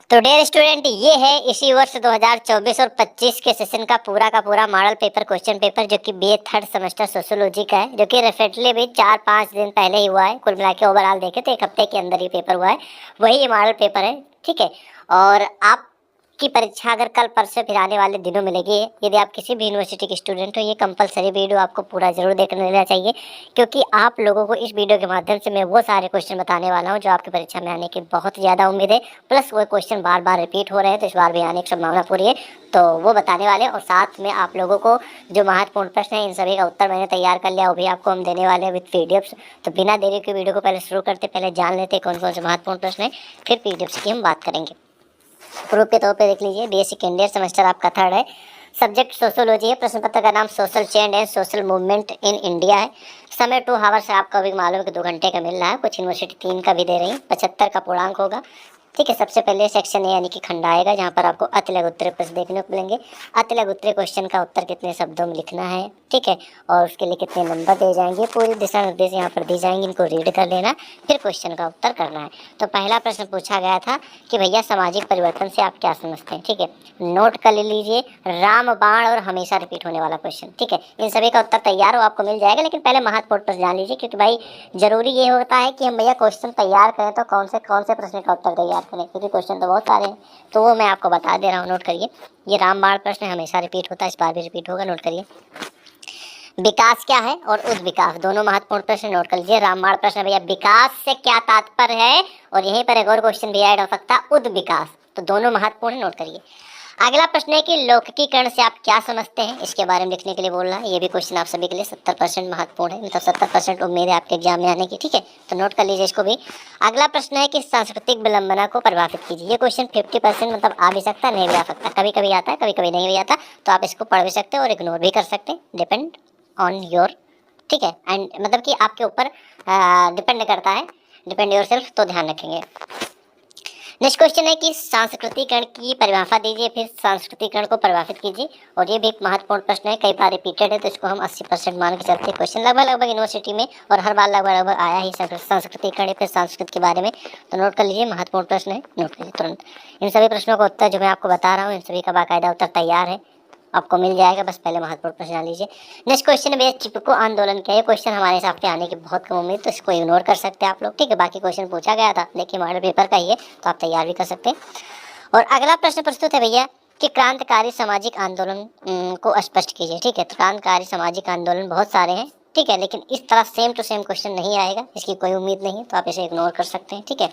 तो dear student, ये है इसी वर्ष 2024 और 25 के सेशन का पूरा मॉडल पेपर क्वेश्चन पेपर जो कि बीए थर्ड सेमेस्टर सोशियोलॉजी का है, जो कि रिसेंटली भी 4-5 दिन पहले ही हुआ है। कुल मिला के ओवरऑल देखे तो 1 हफ्ते के अंदर ही पेपर हुआ है। वही ये मॉडल पेपर है, ठीक है। और आपकी परीक्षा अगर कल परसों फिर आने वाले दिनों में लगी है, यदि आप किसी भी यूनिवर्सिटी के स्टूडेंट हो, ये कंपलसरी वीडियो आपको पूरा जरूर देखने लेना चाहिए, क्योंकि आप लोगों को इस वीडियो के माध्यम से मैं वो सारे क्वेश्चन बताने वाला हूँ जो आपकी परीक्षा में आने की बहुत ज़्यादा उम्मीद है। प्लस वो क्वेश्चन बार बार रिपीट हो रहे हैं, तो इस बार भी आने की संभावना पूरी है, तो वो बताने वाले हैं। और साथ में आप लोगों को जो महत्वपूर्ण प्रश्न है, इन सभी का उत्तर मैंने तैयार कर लिया, वो भी आपको हम देने वाले हैं विद पीडीएफ। तो बिना देरी के वीडियो को पहले शुरू करते पहले जान लेते कौन कौन से महत्वपूर्ण प्रश्न है, फिर पीडीएफ की हम बात करेंगे। प्रूफ के तौर पे देख लीजिए, बीए सेकेंड ईयर सेमेस्टर आपका थर्ड है, सब्जेक्ट सोशियोलॉजी है, प्रश्न पत्र का नाम social change and social movement in India है। समय 2 आवर्स आपको भी मालूम है कि 2 घंटे का मिल रहा है, कुछ यूनिवर्सिटी 3 का भी दे रही है। 75 का पूर्णांक होगा, ठीक है। सबसे पहले सेक्शन ए यानी कि खंड आएगा, जहाँ पर आपको अति लघु उत्तरीय प्रश्न देखने को मिलेंगे। अति लघु उत्तरीय क्वेश्चन का उत्तर कितने शब्दों में लिखना है, ठीक है, और उसके लिए कितने नंबर दिए जाएंगे, पूरी दिशा निर्देश यहाँ पर दी जाएंगे, इनको रीड कर लेना, फिर क्वेश्चन का उत्तर करना है। तो पहला प्रश्न पूछा गया था कि भैया सामाजिक परिवर्तन से आप क्या समझते हैं, ठीक है। नोट कर लीजिए, रामबाण और हमेशा रिपीट होने वाला क्वेश्चन, ठीक है। इन सभी का उत्तर तैयार हो आपको मिल जाएगा, लेकिन पहले महत्वपूर्ण प्रश्न जान लीजिए, क्योंकि भाई जरूरी ये होता है कि हम भैया क्वेश्चन तैयार करें तो कौन से प्रश्न का उत्तर तैयार करें, क्योंकि क्वेश्चन तो बहुत सारे हैं। तो वो मैं आपको बता दे रहा हूँ, नोट करिए। ये रामबाण प्रश्न हमेशा रिपीट होता है, इस बार भी रिपीट होगा, नोट करिए। विकास क्या है और उद विकास, दोनों महत्वपूर्ण प्रश्न नोट कर लीजिए। रामबाण प्रश्न भैया विकास से क्या तात्पर्य है, और यहीं पर एक और क्वेश्चन भी ऐड हो सकता है, उद विकास, तो दोनों महत्वपूर्ण नोट करिए। अगला प्रश्न है कि लौकिकीकरण से आप क्या समझते हैं, इसके बारे में लिखने के लिए बोल रहा है। ये भी क्वेश्चन आप सभी के लिए 70% महत्वपूर्ण है, मतलब 70% उम्मीद है आपके एग्जाम में आने की, ठीक है, तो नोट कर लीजिए इसको भी। अगला प्रश्न है कि सांस्कृतिक विलंबना को परिभाषित कीजिए। ये क्वेश्चन 50% मतलब आ भी सकता है, नहीं भी आ सकता, कभी कभी आता है, कभी कभी नहीं भी आता, तो आप इसको पढ़ भी सकते हैं और इग्नोर भी कर सकते हैं, डिपेंड ऑन योर, ठीक है, एंड मतलब कि आपके ऊपर डिपेंड करता है, डिपेंड योर सेल्फ, तो ध्यान रखेंगे। नेक्स्ट क्वेश्चन है कि सांस्कृतिकरण की परिभाषा दीजिए, फिर सांस्कृतिकरण को परिभाषित कीजिए। और ये भी एक महत्वपूर्ण प्रश्न है, कई बार रिपीटेड है, तो इसको हम 80% मान के चलते। क्वेश्चन लगभग यूनिवर्सिटी में और हर बार लगभग आया ही सांस्कृतिकरण फिर संस्कृत के बारे में, तो नोट कर लीजिए, महत्वपूर्ण प्रश्न है, नोट कीजिए तुरंत। इन सभी प्रश्नों का उत्तर जो मैं आपको बता रहा हूँ, इन सभी का बाकायदा उत्तर तैयार है, आपको मिल जाएगा, बस पहले महत्वपूर्ण प्रश्न जान लीजिए। नेक्स्ट क्वेश्चन है चिपको आंदोलन क्या है। क्वेश्चन हमारे हिसाब से आने की बहुत कम उम्मीद, तो इसको इग्नोर कर सकते हैं आप लोग, ठीक है। बाकी क्वेश्चन पूछा गया था, देखिए मॉडल पेपर का ही है, तो आप तैयार भी कर सकते हैं। और अगला प्रश्न प्रस्तुत है भैया कि क्रांतिकारी सामाजिक आंदोलन को स्पष्ट कीजिए, ठीक है। क्रांतिकारी सामाजिक आंदोलन बहुत सारे हैं, ठीक है, लेकिन इस तरह सेम टू सेम क्वेश्चन नहीं आएगा, इसकी कोई उम्मीद नहीं है, तो आप इसे इग्नोर कर सकते हैं, ठीक है।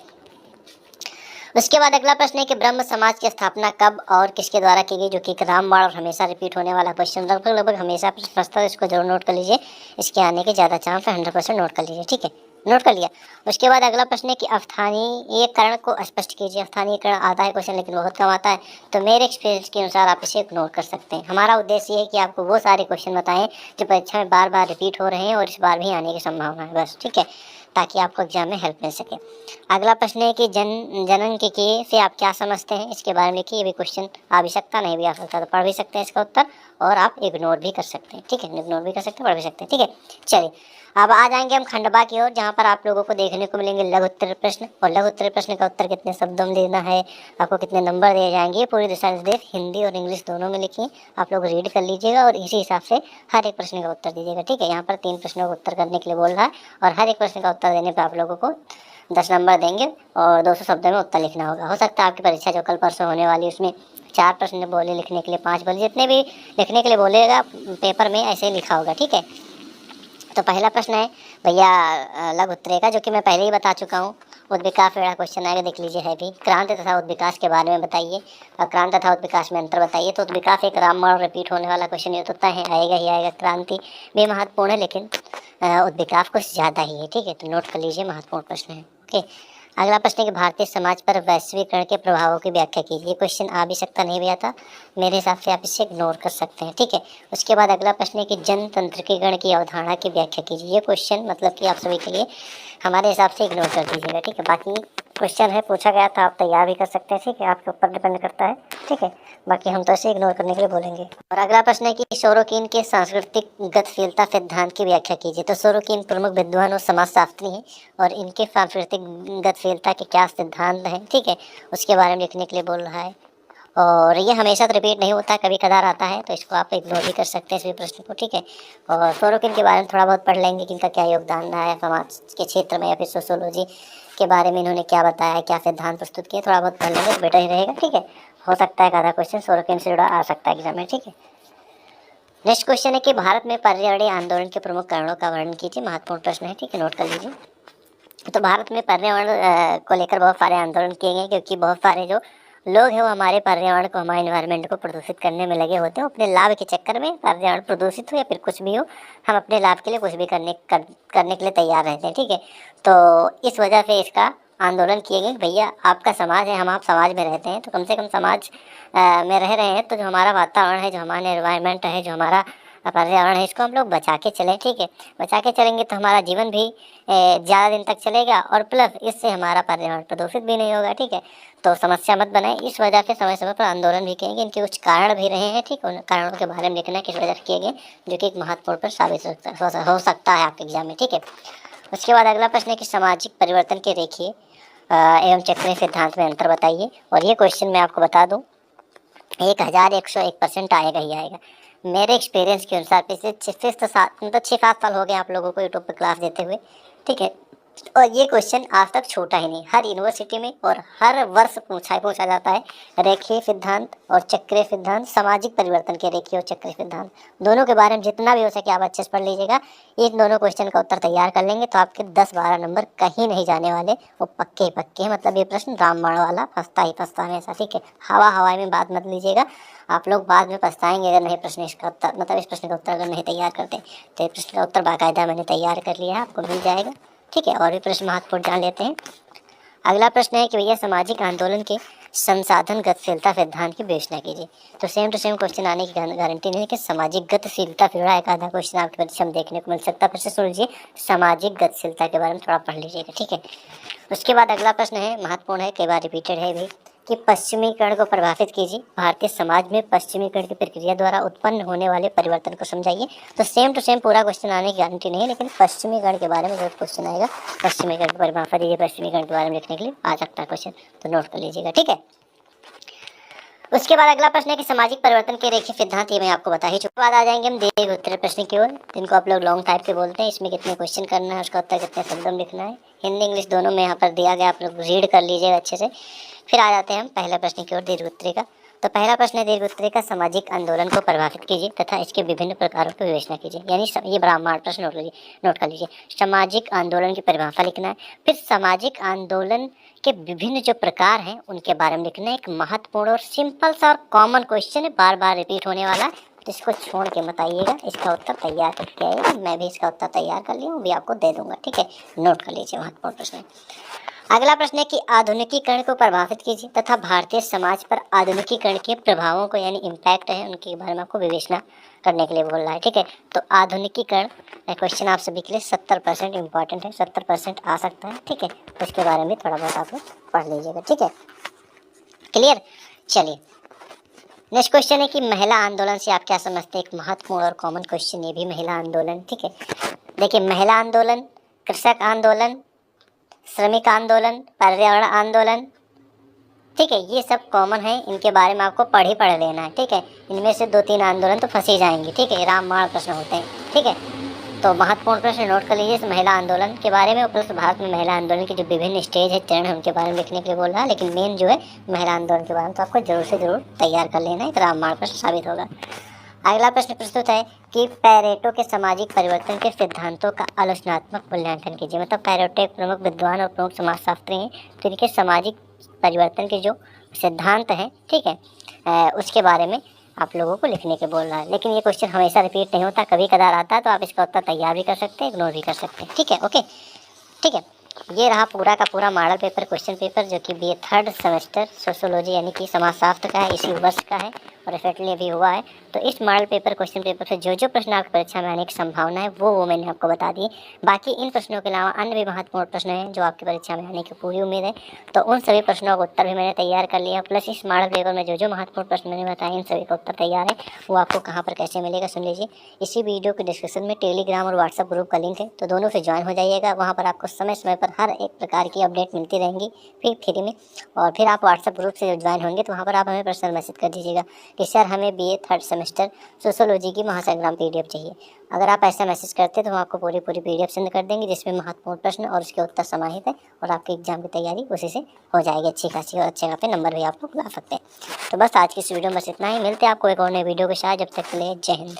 उसके बाद अगला प्रश्न है कि ब्रह्म समाज की स्थापना कब और किसके द्वारा की गई, जो कि रामबाण और हमेशा रिपीट होने वाला क्वेश्चन लगभग हमेशा प्रश्न, इसको जरूर नोट कर लीजिए, इसके आने के ज़्यादा चांस है, 100% नोट कर लीजिए, ठीक है, नोट कर लिया। उसके बाद अगला प्रश्न है कि अस्थानीयकरण को स्पष्ट कीजिए। अस्थानीयकरण आता है क्वेश्चन, लेकिन बहुत कम आता है, तो मेरे एक्सपीरियंस के अनुसार आप इसे इग्नोर कर सकते हैं। हमारा उद्देश्य ये है कि आपको वो सारे क्वेश्चन बताएं जो परीक्षा में बार बार रिपीट हो रहे हैं और इस बार भी आने की संभावना है, बस, ठीक है, ताकि आपको एग्जाम में हेल्प मिल सके। अगला प्रश्न है कि जनन से आप क्या समझते हैं, इसके बारे में लिखिए। ये भी क्वेश्चन आ भी सकता, नहीं भी आ सकता, तो पढ़ भी सकते हैं इसका उत्तर, और आप इग्नोर भी कर सकते हैं, ठीक है, इग्नोर भी कर सकते हैं, पढ़ भी सकते हैं, ठीक है। चलिए अब आ जाएंगे हम खंडवा की ओर, जहाँ पर आप लोगों को देखने को मिलेंगे लघु उत्तरीय प्रश्न, और लघु उत्तरीय प्रश्न का उत्तर कितने शब्दों में देना है, आपको कितने नंबर दिए जाएंगे, पूरी दिशा निर्देश हिंदी और इंग्लिश दोनों में लिखिए, आप लोग रीड कर लीजिएगा और इसी हिसाब से हर एक प्रश्न का उत्तर दीजिएगा, ठीक है। यहाँ पर 3 प्रश्नों का उत्तर करने के लिए बोल रहा है, और हर एक प्रश्न का उत्तर देने पर आप लोगों को 10 नंबर देंगे और 200 शब्दों में उत्तर लिखना होगा। हो सकता है आपकी परीक्षा जो कल परसों होने वाली उसमें 4 प्रश्न बोले लिखने के लिए, 5 बोले, जितने भी लिखने के लिए बोलेगा पेपर में ऐसे ही लिखा होगा, ठीक है। तो पहला प्रश्न है भैया लघु उत्तरीय का, जो कि मैं पहले ही बता चुका हूँ। उद्विकास वाला क्वेश्चन आएगा, देख लीजिए, है भी क्रांति तथा उद्विकास के बारे में बताइए, और क्रांति तथा उद्विकास में अंतर बताइए। तो उद्विकास एक रामबाण रिपीट होने वाला क्वेश्चन ये तो तय है, आएगा ही आएगा। क्रांति भी महत्वपूर्ण है, लेकिन उद्विकास कुछ ज़्यादा ही है, ठीक है, तो नोट कर लीजिए, महत्वपूर्ण प्रश्न है, ओके। अगला प्रश्न है कि भारतीय समाज पर वैश्वीकरण के प्रभावों की व्याख्या कीजिए। क्वेश्चन आ भी सकता, नहीं भी आता, मेरे हिसाब से आप इसे इग्नोर कर सकते हैं, ठीक है। उसके बाद अगला प्रश्न है कि जनतंत्रीकरण की अवधारणा की व्याख्या कीजिए। ये क्वेश्चन मतलब कि आप सभी के लिए हमारे हिसाब से इग्नोर कर दीजिएगा, ठीक है। बाकी क्वेश्चन है, पूछा गया था, आप तैयार भी कर सकते हैं, ठीक है, आपके ऊपर डिपेंड करता है, ठीक है। बाकी हम तो ऐसे इग्नोर करने के लिए बोलेंगे। और अगला प्रश्न है कि सोरोकिन के सांस्कृतिक गतिशीलता सिद्धांत की व्याख्या कीजिए। तो सोरोकिन प्रमुख विद्वान और समाजशास्त्री हैं और इनके सांस्कृतिक गतिशीलता के क्या सिद्धांत हैं, ठीक है, उसके बारे में लिखने के लिए बोल रहा है। और ये हमेशा तो रिपीट नहीं होता, कभी कदार आता है, तो इसको आप इग्नोर भी कर सकते हैं इस भी प्रश्न को, ठीक है। और सोरोकिन के बारे में थोड़ा बहुत पढ़ लेंगे कि इनका क्या योगदान रहा है समाज के क्षेत्र में, या फिर सोशियोलॉजी के बारे में इन्होंने क्या बताया, क्या सिद्धांत प्रस्तुत किए, थोड़ा बहुत पढ़ लेंगे तो बेटर ही रहेगा, ठीक है। हो सकता है आधा क्वेश्चन सोरोकिन से जुड़ा आ सकता है एग्जाम में, ठीक है। नेक्स्ट क्वेश्चन है कि भारत में पर्यावरणीय आंदोलन के प्रमुख कारणों का वर्णन कीजिए। महत्वपूर्ण प्रश्न है, ठीक है, नोट कर लीजिए। तो भारत में पर्यावरण को लेकर बहुत सारे आंदोलन किए गए, क्योंकि बहुत सारे जो लोग हैं वो हमारे पर्यावरण को, हमारे एनवायरनमेंट को प्रदूषित करने में लगे होते हैं। अपने लाभ के चक्कर में पर्यावरण प्रदूषित हो या फिर कुछ भी हो, हम अपने लाभ के लिए कुछ भी करने के लिए तैयार रहते हैं, ठीक है। तो इस वजह से इसका आंदोलन किए गए। भैया आपका समाज है, हम आप समाज में रहते हैं, तो कम से कम समाज में रह रहे हैं, तो जो हमारा वातावरण है, जो हमारा एनवायरनमेंट है, जो हमारा पर्यावरण है, इसको हम लोग बचा के चलें, ठीक है। बचा के चलेंगे तो हमारा जीवन भी ज़्यादा दिन तक चलेगा, और प्लस इससे हमारा पर्यावरण प्रदूषित भी नहीं होगा, ठीक है। तो समस्या मत बनाए। इस वजह से समय समय पर आंदोलन भी किए गए, इनके कुछ कारण भी रहे हैं, ठीक है। उन कारणों के बारे में लिखना किस वजह से किए गए, जो कि एक महत्वपूर्ण पर साबित हो सकता है आपके एग्जाम में, ठीक है। उसके बाद अगला प्रश्न है कि सामाजिक परिवर्तन के रेखीय एवं चक्रीय सिद्धांत में अंतर बताइए। और ये क्वेश्चन मैं आपको बता दूँ 1101% आएगा ही आएगा। मेरे एक्सपीरियंस के अनुसार पिछले 6-7 साल हो गए आप लोगों को यूट्यूब पर क्लास देते हुए, ठीक है। और ये क्वेश्चन आज तक छोटा ही नहीं, हर यूनिवर्सिटी में और हर वर्ष पूछा जाता है। रेखीय सिद्धांत और चक्रीय सिद्धांत, सामाजिक परिवर्तन के रेखीय और चक्रीय सिद्धांत, दोनों के बारे में जितना भी हो सके आप अच्छे से पढ़ लीजिएगा। इन दोनों क्वेश्चन का उत्तर तैयार कर लेंगे तो आपके 10-12 नंबर कहीं नहीं जाने वाले, वो पक्के पक्के हैं। मतलब ये प्रश्न रामबाण वाला, फंसता ही फंसता हमेशा, ठीक है। हवा में बात मत लीजिएगा, आप लोग बाद में पछताएंगे अगर नहीं प्रश्न इसका उत्तर, मतलब इस प्रश्न का उत्तर अगर नहीं तैयार करते। तो इस प्रश्न का उत्तर बाकायदा मैंने तैयार कर लिया है, आपको मिल जाएगा, ठीक है। और भी प्रश्न महत्वपूर्ण जान लेते हैं। अगला प्रश्न है कि भैया सामाजिक आंदोलन के संसाधन गतिशीलता सिद्धांत की विवेचना कीजिए। तो सेम टू सेम क्वेश्चन आने की गारंटी नहीं है कि सामाजिक गतिशीलता से जुड़ा एक आधा क्वेश्चन आपके परीक्षा में देखने को मिल सकता है। फिर से सुन लीजिए, सामाजिक गतिशीलता के बारे में थोड़ा पढ़ लीजिएगा, ठीक है। उसके बाद अगला प्रश्न है, महत्वपूर्ण है, कई बार रिपीटेड है भी, कि पश्चिमीकरण को परिभाषित कीजिए। भारतीय समाज में पश्चिमीकरण की प्रक्रिया द्वारा उत्पन्न होने वाले परिवर्तन को समझाइए। तो सेम टू सेम पूरा क्वेश्चन आने की गारंटी नहीं है, लेकिन पश्चिमीकरण के बारे में जब क्वेश्चन आएगा, पश्चिमीकरण की परिभाषा दीजिए, पश्चिमीकरण के बारे में लिखने के लिए आ सकता है क्वेश्चन, तो नोट कर लीजिएगा, ठीक है। उसके बाद अगला प्रश्न है कि सामाजिक परिवर्तन के रेखीय सिद्धांत, ये मैं आपको बता ही चुका। बाद आ जाएंगे हम दीर्घ उत्तरीय प्रश्न की ओर, जिनको आप लोग लॉन्ग टाइप के बोलते हैं। इसमें कितने क्वेश्चन करना है, उसका उत्तर कितने शब्दों में लिखना है, हिंदी इंग्लिश दोनों में यहाँ पर दिया गया, आप लोग रीड कर लीजिएगा अच्छे से। फिर आ जाते हैं हम पहले प्रश्न की ओर, दीर्घ उत्तरीय का। तो पहला प्रश्न है दीर्घ उत्तरीय का, सामाजिक आंदोलन को परिभाषित कीजिए तथा इसके विभिन्न प्रकारों की विवेचना कीजिए। यानी ये ब्राह्मण प्रश्न नोट कर लीजिए। सामाजिक आंदोलन की परिभाषा लिखना है, फिर सामाजिक आंदोलन के विभिन्न जो प्रकार हैं उनके बारे में लिखना है। एक महत्वपूर्ण और सिंपल सा और कॉमन क्वेश्चन है, बार बार रिपीट होने वाला है, तो इसको छोड़ के मत आइएगा। इसका उत्तर तैयार करके आइएगा, मैं भी इसका उत्तर तैयार कर लिया हूँ, भी आपको दे दूंगा, ठीक है। नोट कर लीजिए, महत्वपूर्ण प्रश्न है। अगला प्रश्न है कि आधुनिकीकरण को परिभाषित कीजिए तथा भारतीय समाज पर आधुनिकीकरण के प्रभावों को, यानी इम्पैक्ट है, उनके बारे में आपको विवेचना करने के लिए बोल रहा है, ठीक है। तो आधुनिकीकरण क्वेश्चन आप सभी के लिए 70% इंपॉर्टेंट है, 70% आ सकता है, ठीक है। उसके बारे में थोड़ा बहुत आप लोग पढ़ लीजिएगा, ठीक है। क्लियर, चलिए नेक्स्ट क्वेश्चन है कि महिला आंदोलन से आप क्या समझते हैं। एक महत्वपूर्ण और कॉमन क्वेश्चन ये भी, महिला आंदोलन, ठीक है। देखिए, महिला आंदोलन, कृषक आंदोलन, श्रमिक आंदोलन, पर्यावरण आंदोलन, ठीक है, ये सब कॉमन है, इनके बारे में आपको पढ़ लेना है, ठीक है। इनमें से 2-3 आंदोलन तो फंसे जाएंगे, ठीक है, रामबाण प्रश्न होते हैं, ठीक है। तो महत्वपूर्ण प्रश्न नोट कर लीजिए इस महिला आंदोलन के बारे में, प्लस भारत में महिला आंदोलन के जो विभिन्न स्टेज है, चरण है, उनके बारे में लिखने के लिए बोल रहा है। लेकिन मेन जो है महिला आंदोलन के बारे में तो आपको जरूर से जरूर तैयार कर लेना है, एक रामबाण प्रश्न साबित होगा। अगला प्रश्न प्रस्तुत है कि पैरेटो के सामाजिक परिवर्तन के सिद्धांतों का आलोचनात्मक मूल्यांकन कीजिए। मतलब पैरेटो एक प्रमुख विद्वान और प्रमुख समाजशास्त्री हैं, तो इनके सामाजिक परिवर्तन के जो सिद्धांत हैं, ठीक है, उसके बारे में आप लोगों को लिखने के बोल रहा है। लेकिन ये क्वेश्चन हमेशा रिपीट नहीं होता, कभी कदार आता है, तो आप इसका उत्तर तैयार भी कर सकते हैं, इग्नोर भी कर सकते हैं, ठीक है, ओके, ठीक है। ये रहा पूरा का पूरा मॉडल पेपर, क्वेश्चन पेपर, जो कि BA 3rd सेमेस्टर सोशियोलॉजी यानी कि समाजशास्त्र का है, इसी वर्ष का है। और रिसेंटली अभी हुआ है। तो इस मॉडल पेपर क्वेश्चन पेपर से जो जो प्रश्न आपकी परीक्षा में आने की संभावना है वो मैंने आपको बता दी। बाकी इन प्रश्नों के अलावा अन्य भी महत्वपूर्ण प्रश्न हैं जो आपकी परीक्षा में आने की पूरी उम्मीद है। तो उन सभी प्रश्नों का उत्तर भी मैंने तैयार कर लिया, प्लस इस मॉडल पेपर में जो जो महत्वपूर्ण प्रश्न मैंने बताए इन सभी का उत्तर तैयार है। वो आपको कहाँ पर कैसे मिलेगा सुन लीजिए। इसी वीडियो के डिस्क्रिप्शन में टेलीग्राम और व्हाट्सएप ग्रुप का लिंक है, तो दोनों से ज्वाइन हो जाइएगा। वहाँ पर आपको समय समय पर हर एक प्रकार की अपडेट मिलती रहेंगी फिर फ्री में। और फिर आप व्हाट्सएप ग्रुप से जब ज्वाइन होंगे तो वहाँ पर आप हमें पर्सनल मैसेज कर दीजिएगा कि सर हमें BA थर्ड सेमेस्टर सोशियोलॉजी की महासंग्राम PDF चाहिए। अगर आप ऐसा मैसेज करते हैं तो हम आपको पूरी PDF सेंड कर देंगे जिसमें महत्वपूर्ण प्रश्न और उसके उत्तर समाहित है, और आपके एग्जाम की तैयारी उसी से हो जाएगी अच्छी खासी, और अच्छे खासे नंबर भी आप लोग ला सकते हैं। तो बस आज की इस वीडियो में बस इतना ही। मिलते हैं आपको एक और नए वीडियो के साथ, जब तक के लिए जय हिंद।